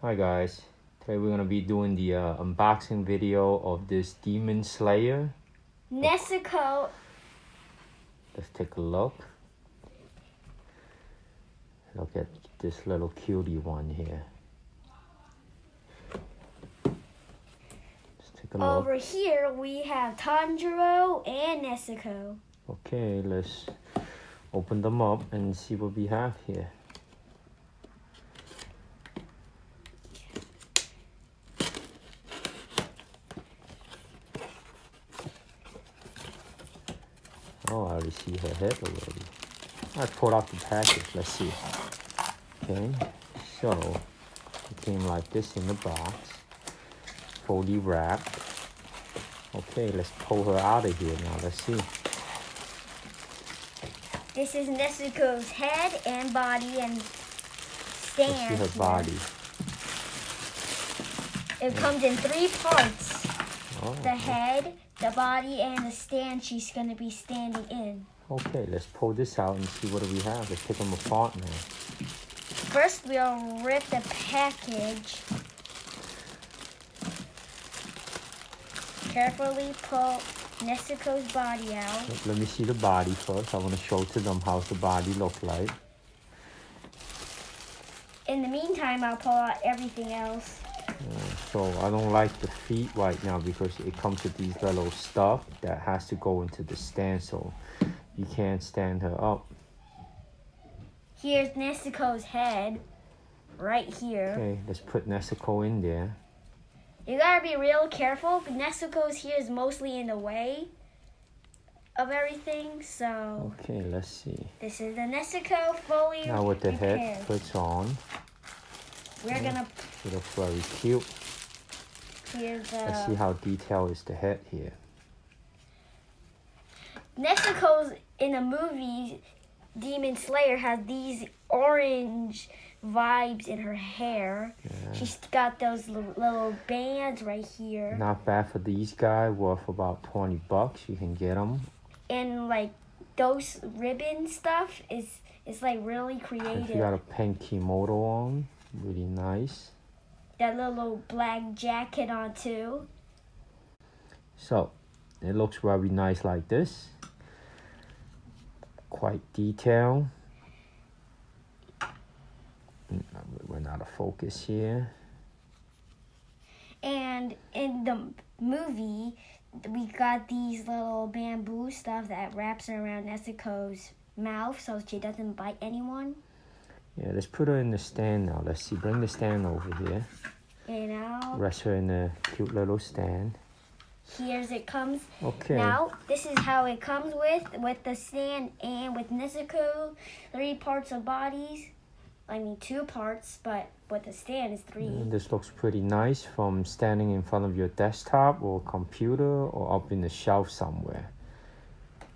Hi guys, today we're going to be doing the unboxing video of this Demon Slayer. Nezuko. Let's take a look. Look at this little cutie one here. Let's take a look. Over here we have Tanjiro and Nezuko. Okay, let's open them up and see what we have here. Oh, I already see her head already. I pulled out the package. Let's see. Okay, so it came like this in the box, fully wrapped. Okay, let's pull her out of here now. Let's see. This is Nezuko's head and body and stand. Let's see her body. It comes in 3 parts. Oh, the head, the body, and the stand she's going to be standing in. Okay, let's pull this out and see what do we have. Let's take them apart now. First, we'll rip the package. Carefully pull Nezuko's body out. Let me see the body first. I want to show to them how the body look like. In the meantime, I'll pull out everything else. So I don't like the feet right now because it comes with these little stuff that has to go into the stand, so you can't stand her up. Here's Nezuko's head, right here. Okay, let's put Nezuko in there. You gotta be real careful. Nezuko's here is mostly in the way of everything, so... Okay, let's see. This is the Nezuko fully Now with the prepared. head puts on. We're gonna... It looks very cute. Here's Let's see how detailed is the head here. Nezuko's in the movie Demon Slayer has these orange vibes in her hair. Yeah. She's got those little bands right here. Not bad for these guys, worth about $20. You can get them. And like those ribbon stuff is like really creative. She got a pink kimono on, really nice. That little black jacket on too. So it looks very nice like this. Quite detailed. We're out of focus here. And in the movie, we got these little bamboo stuff that wraps around Nezuko's mouth so she doesn't bite anyone. Yeah, let's put her in the stand now. Let's see. Bring the stand over here. You know. Rest her in a cute little stand. Here's it comes. Okay. Now, this is how it comes with the stand and with Nezuko. 3 parts of bodies. I mean 2 parts, but with the stand is 3. This looks pretty nice from standing in front of your desktop or computer or up in the shelf somewhere.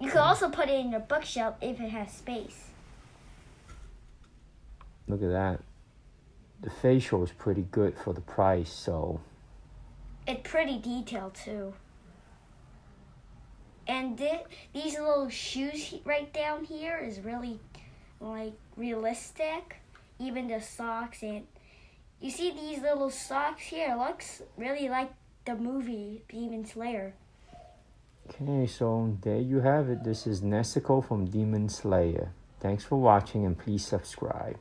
You could also put it in your bookshelf if it has space. Look at that. The facial is pretty good for the price, so... It's pretty detailed too. And these little shoes right down here is really like realistic. Even the socks, and you see these little socks here, looks really like the movie Demon Slayer. Okay, so there you have it. This is Nezuko from Demon Slayer. Thanks for watching and please subscribe.